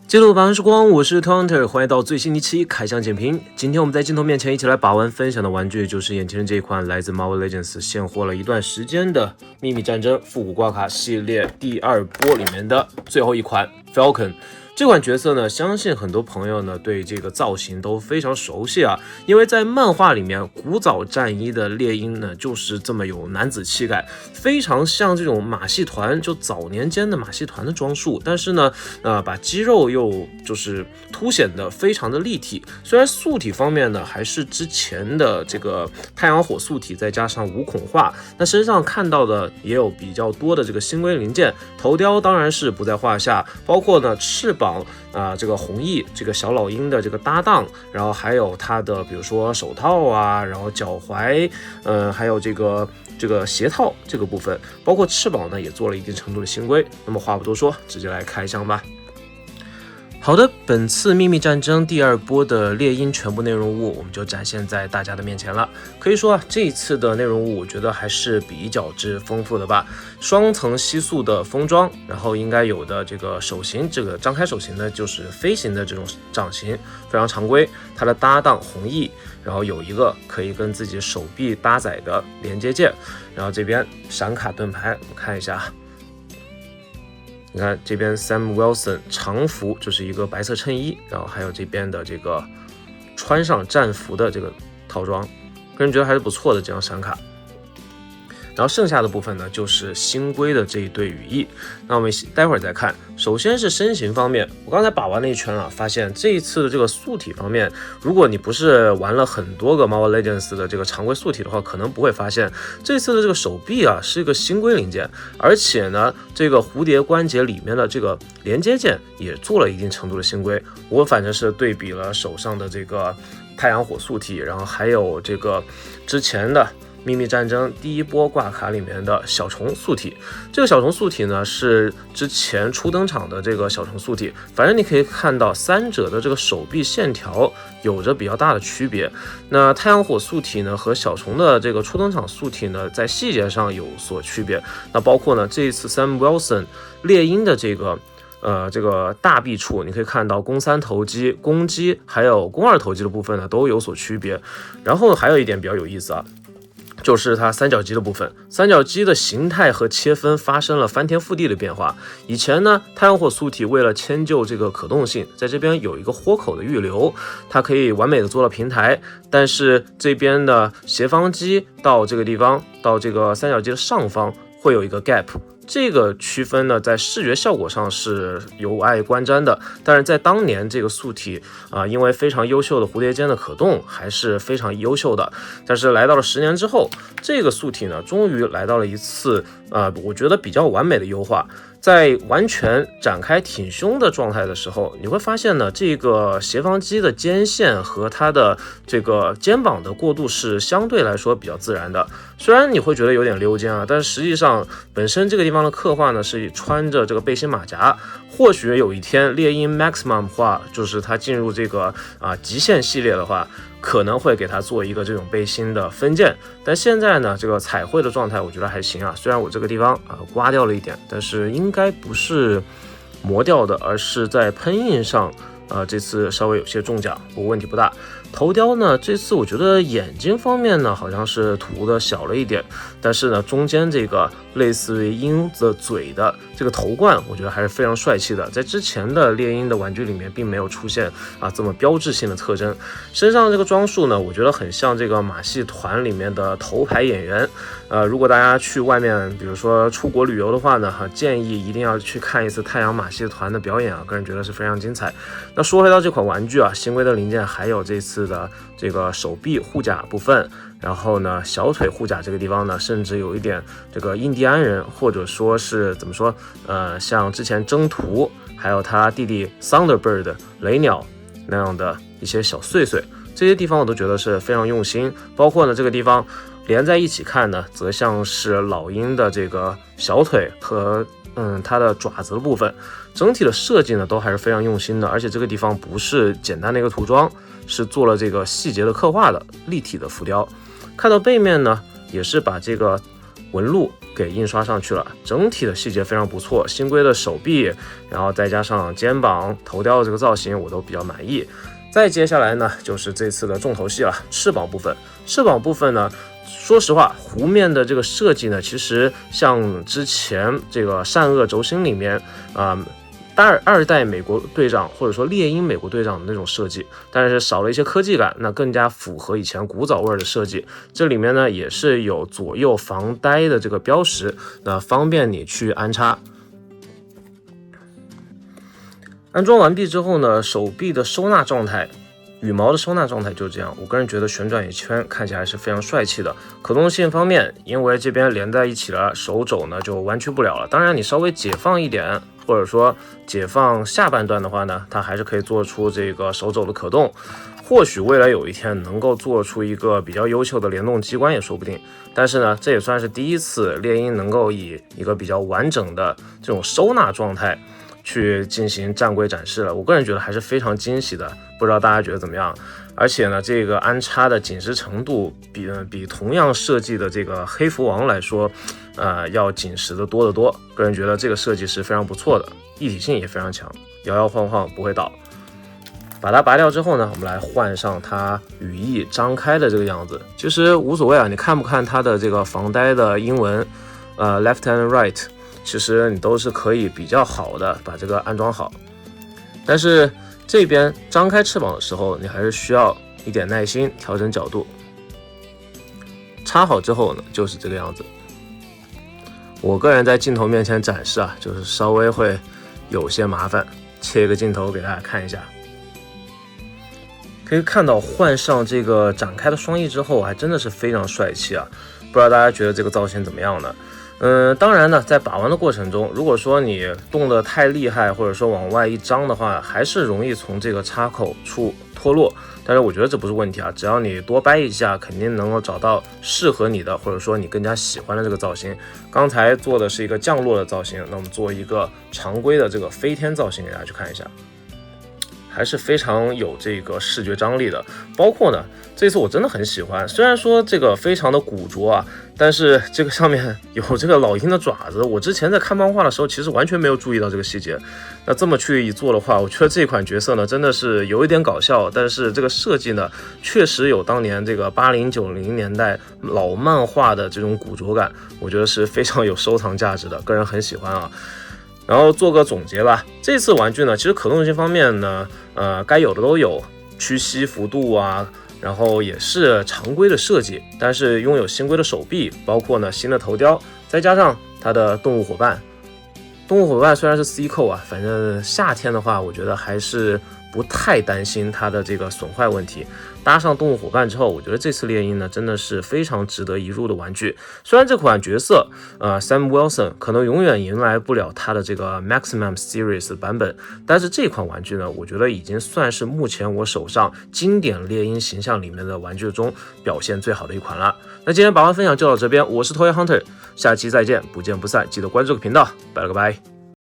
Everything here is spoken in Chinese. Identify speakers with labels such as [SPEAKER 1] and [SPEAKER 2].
[SPEAKER 1] 记录把玩时光，我是 Tonter， 欢迎到最新一期开箱简评。今天我们在镜头面前一起来把玩分享的玩具，就是眼前的这一款来自 Marvel Legends 现货了一段时间的秘密战争复古挂卡系列第2波里面的最后一款 Falcon。这款角色呢，相信很多朋友呢对这个造型都非常熟悉啊，因为在漫画里面，古早战衣的猎鹰呢就是这么有男子气概，非常像这种马戏团，就早年间的马戏团的装束，但是呢，把肌肉又就是凸显的非常的立体。虽然素体方面呢还是之前的这个太阳火素体，再加上无孔化，那身上看到的也有比较多的这个星规零件，头雕当然是不在话下，包括呢翅膀。这个红翼这个小老鹰的这个搭档，然后还有它的比如说手套啊，然后脚踝，还有这个鞋套这个部分，包括翅膀呢也做了一定程度的星规。那么话不多说，直接来开箱吧。好的，本次秘密战争第2波的猎鹰全部内容物我们就展现在大家的面前了。可以说啊，这一次的内容物我觉得还是比较之丰富的吧。双层吸塑的封装，然后应该有的这个手型，这个张开手型呢就是飞行的这种掌型，非常常规。它的搭档红翼，然后有一个可以跟自己手臂搭载的连接件，然后这边闪卡盾牌，我们看一下。你看这边 Sam Wilson 常服就是一个白色衬衣，然后还有这边的这个穿上战服的这个套装，个人觉得还是不错的这张闪卡。然后剩下的部分呢，就是星规的这一对羽翼。那我们待会儿再看。首先是身形方面，我刚才把玩了一圈啊，发现这一次的这个素体方面，如果你不是玩了很多个 Marvel Legends 的这个常规素体的话，可能不会发现这次的这个手臂啊是一个星规零件，而且呢，这个蝴蝶关节里面的这个连接件也做了一定程度的星规。我反正是对比了手上的这个太阳火素体，然后还有这个之前的秘密战争第1波挂卡里面的小虫素体，这个小虫素体呢是之前初登场的这个小虫素体，反正你可以看到三者的这个手臂线条有着比较大的区别。那太阳火素体呢和小虫的这个初登场素体呢在细节上有所区别。那包括呢这一次 Sam Wilson 猎鹰的这个大臂处，你可以看到肱3头肌、肱肌还有肱2头肌的部分呢都有所区别。然后还有一点比较有意思啊，就是它三角肌的部分，三角肌的形态和切分发生了翻天覆地的变化。以前呢，太阳火素体为了迁就这个可动性，在这边有一个豁口的预留，它可以完美的做到平台。但是这边的斜方肌到这个地方，到这个三角肌的上方会有一个 gap。这个区分呢，在视觉效果上是有碍观瞻的，但是在当年这个素体因为非常优秀的蝴蝶间的可动，还是非常优秀的。但是来到了10年之后，这个素体呢，终于来到了一次我觉得比较完美的优化。在完全展开挺胸的状态的时候，你会发现呢，这个斜方肌的肩线和它的这个肩膀的过渡是相对来说比较自然的。虽然你会觉得有点溜肩啊，但是实际上本身这个地方的刻画呢是穿着这个背心马甲。或许有一天猎鹰 Maximum 化，就是它进入这个极限系列的话，可能会给它做一个这种背心的分件。但现在呢，这个彩绘的状态我觉得还行啊，虽然我这个地方刮掉了一点，但是应该不是磨掉的，而是在喷印上这次稍微有些中奖，不过问题不大。头雕呢，这次我觉得眼睛方面呢好像是涂的小了一点，但是呢中间这个类似于鹰的嘴的这个头冠，我觉得还是非常帅气的，在之前的猎鹰的玩具里面并没有出现这么标志性的特征。身上这个装束呢，我觉得很像这个马戏团里面的头牌演员。如果大家去外面，比如说出国旅游的话呢，建议一定要去看一次太阳马戏团的表演啊，个人觉得是非常精彩。那说回到这款玩具啊，星规的零件还有这次的这个手臂护甲部分，然后呢小腿护甲这个地方呢，甚至有一点这个印第安人，或者说是怎么说像之前征途还有他弟弟 Thunderbird 雷鸟那样的一些小碎碎，这些地方我都觉得是非常用心。包括呢这个地方连在一起看呢，则像是老鹰的这个小腿和它的爪子的部分，整体的设计呢都还是非常用心的。而且这个地方不是简单的一个涂装，是做了这个细节的刻画的立体的浮雕。看到背面呢，也是把这个纹路给印刷上去了，整体的细节非常不错，星龟的手臂，然后再加上肩膀、头雕的这个造型，我都比较满意。再接下来呢，就是这次的重头戏了，翅膀部分。翅膀部分呢，说实话，弧面的这个设计呢，其实像之前这个善恶轴心里面二代美国队长或者说猎鹰美国队长的那种设计，但是少了一些科技感，那更加符合以前古早味的设计。这里面呢也是有左右防呆的这个标识，那方便你去安插。安装完毕之后呢，手臂的收纳状态，羽毛的收纳状态就这样。我个人觉得旋转一圈看起来是非常帅气的。可动性方面，因为这边连在一起了，手肘呢就弯曲不了了。当然你稍微解放一点，或者说解放下半段的话呢，它还是可以做出这个手肘的可动。或许未来有一天能够做出一个比较优秀的联动机关也说不定。但是呢，这也算是第一次猎鹰能够以一个比较完整的这种收纳状态去进行战规展示了，我个人觉得还是非常惊喜的，不知道大家觉得怎么样？而且呢，这个安插的紧实程度比同样设计的这个黑蝠王来说，要紧实的多得多。个人觉得这个设计是非常不错的，一体性也非常强，摇摇晃晃不会倒。把它拔掉之后呢，我们来换上它羽翼张开的这个样子，其实无所谓啊，你看不看它的这个防呆的英文，left and right。其实你都是可以比较好的把这个安装好，但是这边张开翅膀的时候，你还是需要一点耐心调整角度。插好之后呢，就是这个样子。我个人在镜头面前展示啊，就是稍微会有些麻烦，切一个镜头给大家看一下。可以看到换上这个展开的双翼之后，还真的是非常帅气啊！不知道大家觉得这个造型怎么样呢？当然呢，在把玩的过程中，如果说你动得太厉害，或者说往外一张的话，还是容易从这个插口处脱落。但是我觉得这不是问题啊，只要你多掰一下，肯定能够找到适合你的，或者说你更加喜欢的这个造型。刚才做的是一个降落的造型，那我们做一个常规的这个飞天造型给大家去看一下。还是非常有这个视觉张力的，包括呢，这次我真的很喜欢，虽然说这个非常的古拙啊，但是这个上面有这个老鹰的爪子，我之前在看漫画的时候其实完全没有注意到这个细节，那这么去一做的话，我觉得这款角色呢真的是有一点搞笑，但是这个设计呢确实有当年这个80、90年代老漫画的这种古拙感，我觉得是非常有收藏价值的，个人很喜欢啊。然后做个总结吧，这次玩具呢，其实可动性方面呢，该有的都有，屈膝幅度啊，然后也是常规的设计，但是拥有新规的手臂，包括呢新的头雕，再加上它的动物伙伴。动物伙伴虽然是 C 扣啊，反正夏天的话，我觉得还是不太担心它的这个损坏问题。搭上动物伙伴之后，我觉得这次猎鹰呢真的是非常值得一入的玩具。虽然这款角色Sam Wilson 可能永远迎来不了它的这个 Maximum Series 版本，但是这款玩具呢，我觉得已经算是目前我手上经典猎鹰形象里面的玩具中表现最好的一款了。那今天把玩分享就到这边，我是 Toy Hunter， 下期再见，不见不散，记得关注这个频道，拜了个拜。